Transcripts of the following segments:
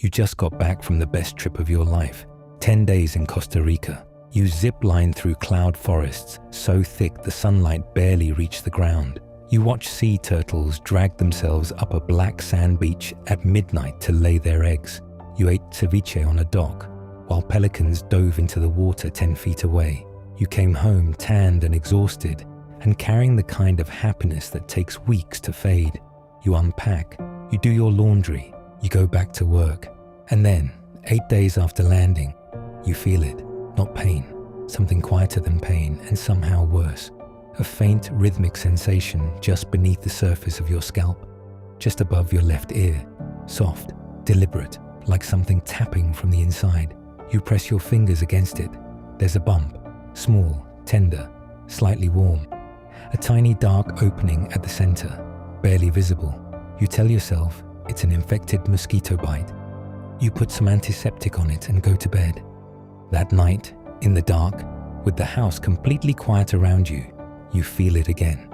You just got back from the best trip of your life, 10 days in Costa Rica. You zip-line through cloud forests so thick the sunlight barely reached the ground. You watch sea turtles drag themselves up a black sand beach at midnight to lay their eggs. You ate ceviche on a dock, while pelicans dove into the water 10 feet away. You came home tanned and exhausted, and carrying the kind of happiness that takes weeks to fade. You unpack, you do your laundry, you go back to work, and then, 8 days after landing, you feel it, not pain, something quieter than pain and somehow worse. A faint rhythmic sensation just beneath the surface of your scalp, just above your left ear, soft, deliberate, like something tapping from the inside. You press your fingers against it. There's a bump, small, tender, slightly warm. A tiny dark opening at the center, barely visible. You tell yourself it's an infected mosquito bite. You put some antiseptic on it and go to bed. That night, in the dark, with the house completely quiet around you, you feel it again.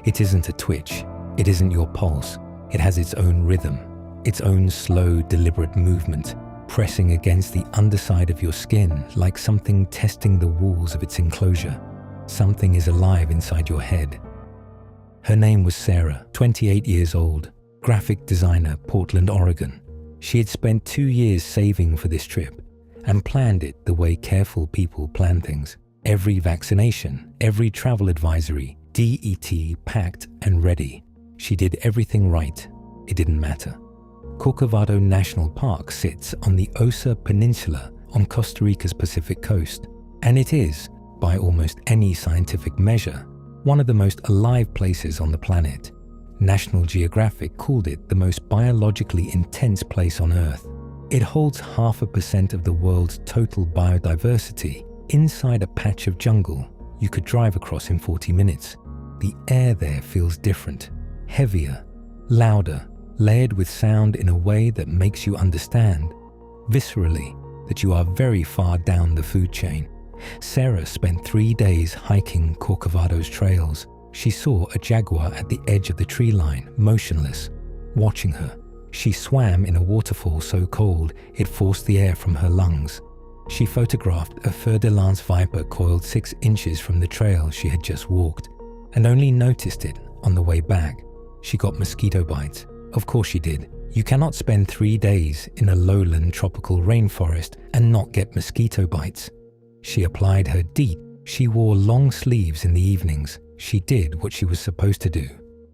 It isn't a twitch. It isn't your pulse. It has its own rhythm, its own slow, deliberate movement, pressing against the underside of your skin like something testing the walls of its enclosure. Something is alive inside your head. Her name was Sarah, 28 years old, graphic designer, Portland, Oregon. She had spent 2 years saving for this trip and planned it the way careful people plan things. Every vaccination, every travel advisory, DET packed and ready. She did everything right. It didn't matter. Corcovado National Park sits on the Osa Peninsula on Costa Rica's Pacific coast, and it is, by almost any scientific measure, one of the most alive places on the planet. National Geographic called it the most biologically intense place on Earth. It holds 0.5% of the world's total biodiversity inside a patch of jungle you could drive across in 40 minutes. The air there feels different, heavier, louder, layered with sound in a way that makes you understand, viscerally, that you are very far down the food chain. Sarah spent 3 days hiking Corcovado's trails. She saw a jaguar at the edge of the tree line, motionless, watching her. She swam in a waterfall so cold it forced the air from her lungs. She photographed a fer-de-lance viper coiled 6 inches from the trail she had just walked, and only noticed it on the way back. She got mosquito bites. Of course she did. You cannot spend 3 days in a lowland tropical rainforest and not get mosquito bites. She applied her DEET. She wore long sleeves in the evenings. She did what she was supposed to do.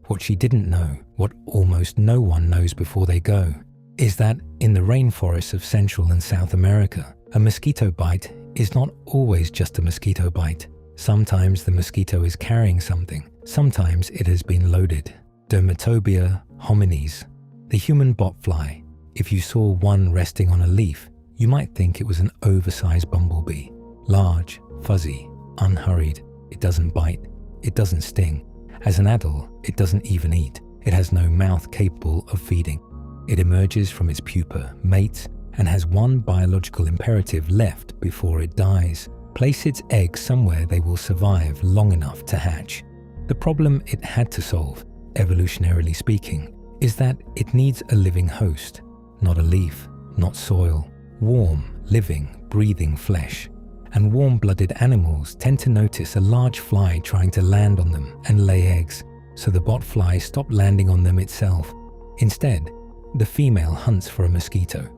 What she didn't know, what almost no one knows before they go, is that in the rainforests of Central and South America, a mosquito bite is not always just a mosquito bite. Sometimes the mosquito is carrying something. Sometimes it has been loaded. Dermatobia, hominis, the human botfly. If you saw one resting on a leaf, you might think it was an oversized bumblebee. Large, fuzzy, unhurried. It doesn't bite. It doesn't sting. As an adult, it doesn't even eat. It has no mouth capable of feeding. It emerges from its pupa, mates, and has one biological imperative left before it dies. Place its eggs somewhere they will survive long enough to hatch. The problem it had to solve, evolutionarily speaking, is that it needs a living host, not a leaf, not soil, warm, living, breathing flesh. And warm-blooded animals tend to notice a large fly trying to land on them and lay eggs, so the botfly stopped landing on them itself. Instead, the female hunts for a mosquito.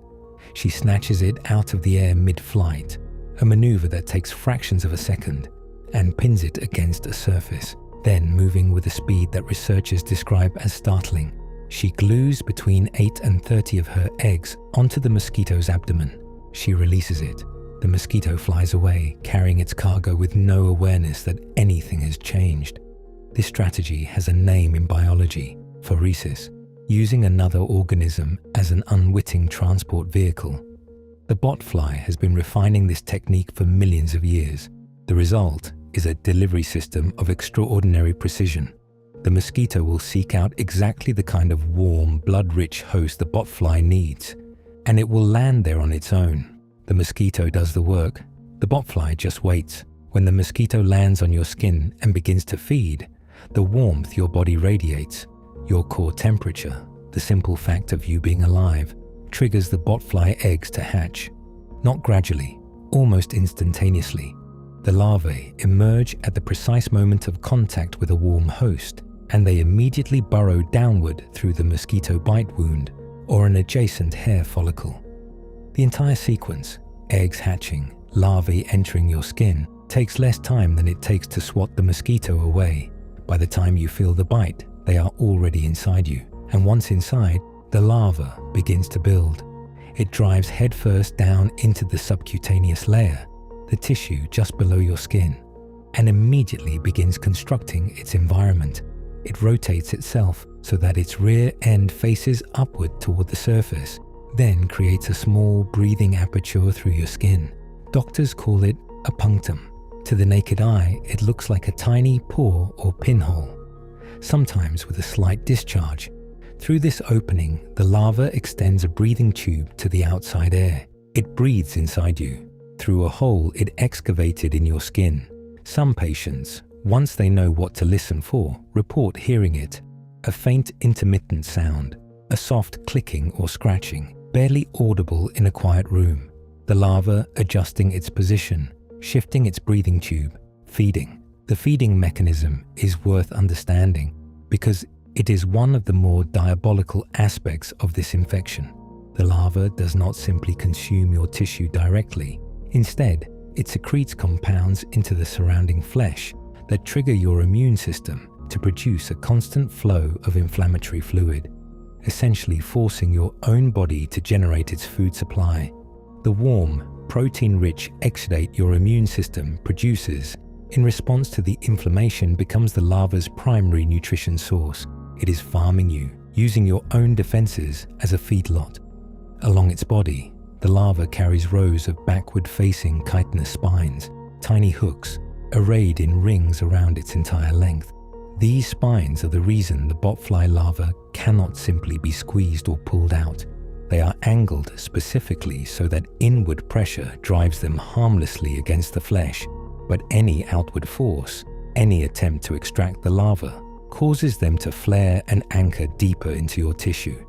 She snatches it out of the air mid-flight, a maneuver that takes fractions of a second, and pins it against a surface. Then, moving with a speed that researchers describe as startling, she glues between 8 and 30 of her eggs onto the mosquito's abdomen. She releases it. The mosquito flies away, carrying its cargo with no awareness that anything has changed. This strategy has a name in biology, phoresis, using another organism as an unwitting transport vehicle. The botfly has been refining this technique for millions of years. The result is a delivery system of extraordinary precision. The mosquito will seek out exactly the kind of warm, blood-rich host the botfly needs, and it will land there on its own. The mosquito does the work. The botfly just waits. When the mosquito lands on your skin and begins to feed, the warmth your body radiates, your core temperature, the simple fact of you being alive, triggers the botfly eggs to hatch. Not gradually, almost instantaneously. The larvae emerge at the precise moment of contact with a warm host, and they immediately burrow downward through the mosquito bite wound or an adjacent hair follicle. The entire sequence, eggs hatching, larvae entering your skin, takes less time than it takes to swat the mosquito away. By the time you feel the bite, they are already inside you, and once inside, the larva begins to build. It drives headfirst down into the subcutaneous layer, the tissue just below your skin, and immediately begins constructing its environment. It rotates itself so that its rear end faces upward toward the surface, then creates a small breathing aperture through your skin. Doctors call it a punctum. To the naked eye, it looks like a tiny pore or pinhole, sometimes with a slight discharge. Through this opening, the larva extends a breathing tube to the outside air. It breathes inside you, through a hole it excavated in your skin. Some patients, once they know what to listen for, report hearing it. A faint intermittent sound, a soft clicking or scratching, barely audible in a quiet room. The larva adjusting its position, shifting its breathing tube, feeding. The feeding mechanism is worth understanding because it is one of the more diabolical aspects of this infection. The larva does not simply consume your tissue directly. Instead, it secretes compounds into the surrounding flesh that trigger your immune system to produce a constant flow of inflammatory fluid, essentially forcing your own body to generate its food supply. The warm, protein-rich exudate your immune system produces in response to the inflammation becomes the larva's primary nutrition source. It is farming you, using your own defenses as a feedlot. Along its body, the larva carries rows of backward-facing chitinous spines, tiny hooks, arrayed in rings around its entire length. These spines are the reason the botfly larva cannot simply be squeezed or pulled out. They are angled specifically so that inward pressure drives them harmlessly against the flesh, but any outward force, any attempt to extract the larva, causes them to flare and anchor deeper into your tissue.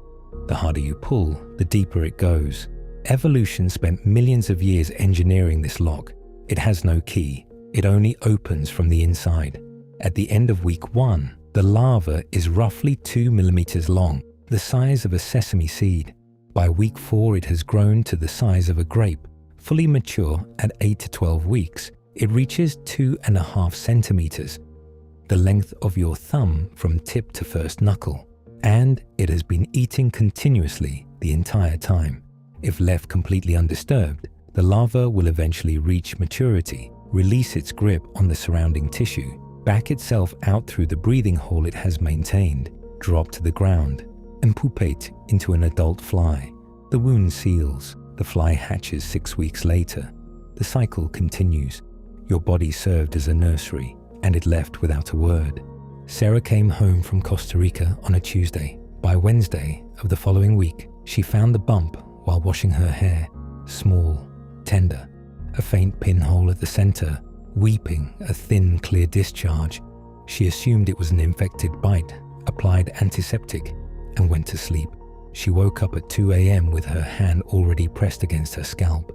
The harder you pull, the deeper it goes. Evolution spent millions of years engineering this lock. It has no key. It only opens from the inside. At the end of week 1, the larva is roughly 2 millimeters long, the size of a sesame seed. By week 4, it has grown to the size of a grape. Fully mature at 8 to 12 weeks, it reaches 2.5 centimeters, the length of your thumb from tip to first knuckle, and it has been eating continuously the entire time. If left completely undisturbed, the larva will eventually reach maturity, release its grip on the surrounding tissue, back itself out through the breathing hole it has maintained, drop to the ground, and pupate into an adult fly. The wound seals, the fly hatches 6 weeks later. The cycle continues. Your body served as a nursery, and it left without a word. Sarah came home from Costa Rica on a Tuesday. By Wednesday of the following week, she found the bump while washing her hair, small, tender, a faint pinhole at the center, weeping a thin, clear discharge. She assumed it was an infected bite, applied antiseptic, and went to sleep. She woke up at 2 a.m. with her hand already pressed against her scalp.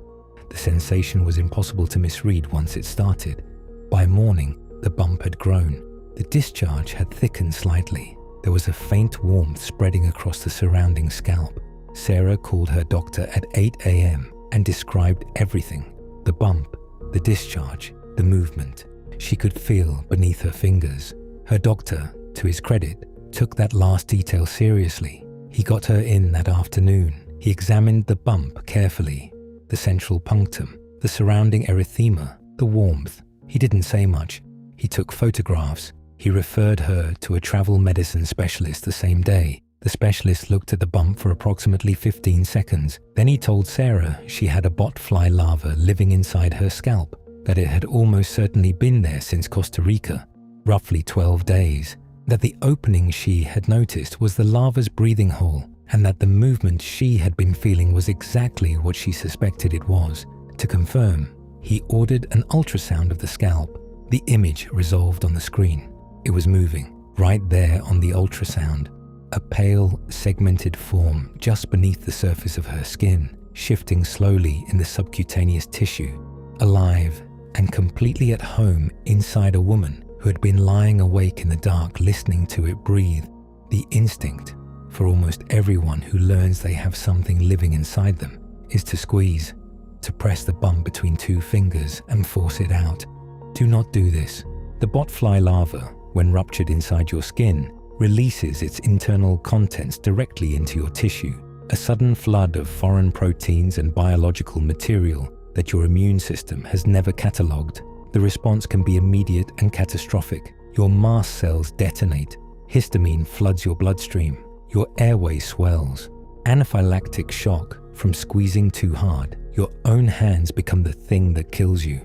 The sensation was impossible to misread once it started. By morning, the bump had grown. The discharge had thickened slightly. There was a faint warmth spreading across the surrounding scalp. Sarah called her doctor at 8 a.m. and described everything: the bump, the discharge, the movement. She could feel beneath her fingers. Her doctor, to his credit, took that last detail seriously. He got her in that afternoon. He examined the bump carefully, the central punctum, the surrounding erythema, the warmth. He didn't say much. He took photographs. He referred her to a travel medicine specialist the same day. The specialist looked at the bump for approximately 15 seconds. Then he told Sarah she had a botfly larva living inside her scalp, that it had almost certainly been there since Costa Rica, roughly 12 days, that the opening she had noticed was the larva's breathing hole, and that the movement she had been feeling was exactly what she suspected it was. To confirm, he ordered an ultrasound of the scalp. The image resolved on the screen. It was moving, right there on the ultrasound. a pale, segmented form just beneath the surface of her skin, shifting slowly in the subcutaneous tissue, alive and completely at home inside a woman who had been lying awake in the dark listening to it breathe. The instinct for almost everyone who learns they have something living inside them is to squeeze, to press the bump between two fingers and force it out. Do not do this. The Botfly larva, when ruptured inside your skin, releases its internal contents directly into your tissue, a sudden flood of foreign proteins and biological material that your immune system has never catalogued. The response can be immediate and catastrophic. Your mast cells detonate, histamine floods your bloodstream, your airway swells, anaphylactic shock from squeezing too hard. Your own hands become the thing that kills you.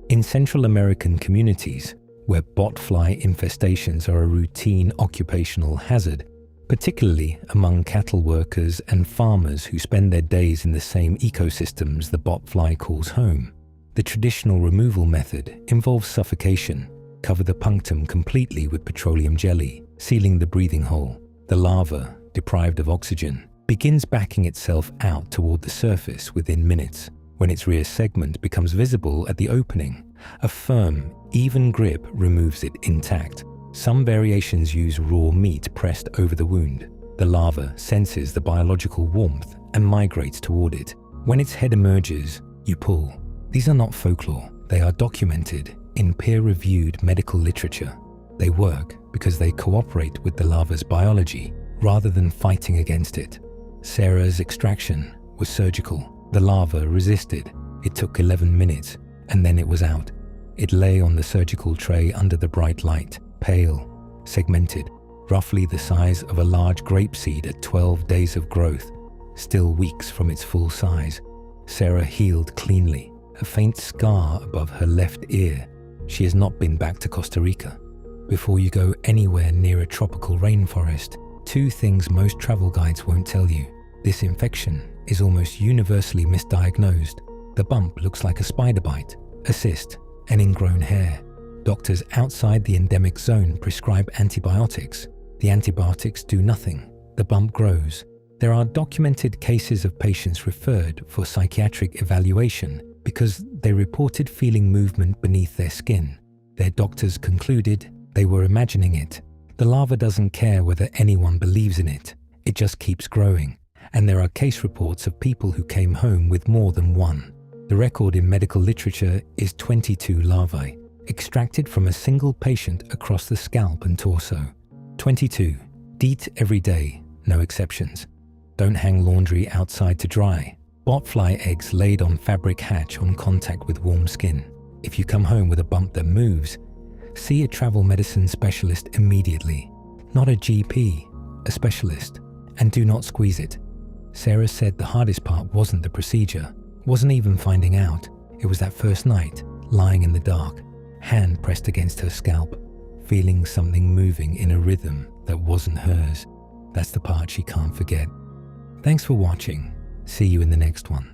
In Central American communities, where botfly infestations are a routine occupational hazard, particularly among cattle workers and farmers who spend their days in the same ecosystems the botfly calls home, the traditional removal method involves suffocation. Cover the punctum completely with petroleum jelly, sealing the breathing hole. The larva, deprived of oxygen, begins backing itself out toward the surface within minutes. When its rear segment becomes visible at the opening, a firm, even grip removes it intact. Some variations use raw meat pressed over the wound. The larva senses the biological warmth and migrates toward it. When its head emerges, you pull. These are not folklore. They are documented in peer-reviewed medical literature. They work because they cooperate with the larva's biology rather than fighting against it. Sarah's extraction was surgical. The larva resisted. It took 11 minutes, and then it was out. It lay on the surgical tray under the bright light, pale, segmented, roughly the size of a large grapeseed at 12 days of growth, still weeks from its full size. Sarah healed cleanly, a faint scar above her left ear. She has not been back to Costa Rica. Before you go anywhere near a tropical rainforest, two things most travel guides won't tell you. This infection is almost universally misdiagnosed. The bump looks like a spider bite, a cyst, an ingrown hair. Doctors outside the endemic zone prescribe antibiotics. The antibiotics do nothing. The bump grows. There are documented cases of patients referred for psychiatric evaluation because they reported feeling movement beneath their skin. Their doctors concluded they were imagining it. The larva doesn't care whether anyone believes in it. It just keeps growing. And there are case reports of people who came home with more than one. The record in medical literature is 22 larvae, extracted from a single patient across the scalp and torso. 22. DEET every day, no exceptions. Don't hang laundry outside to dry. Botfly eggs laid on fabric hatch on contact with warm skin. If you come home with a bump that moves, see a travel medicine specialist immediately. Not a GP, a specialist. And do not squeeze it. Sarah said the hardest part wasn't the procedure, wasn't even finding out. It was that first night, lying in the dark, hand pressed against her scalp, feeling something moving in a rhythm that wasn't hers. That's the part she can't forget. Thanks for watching. See you in the next one.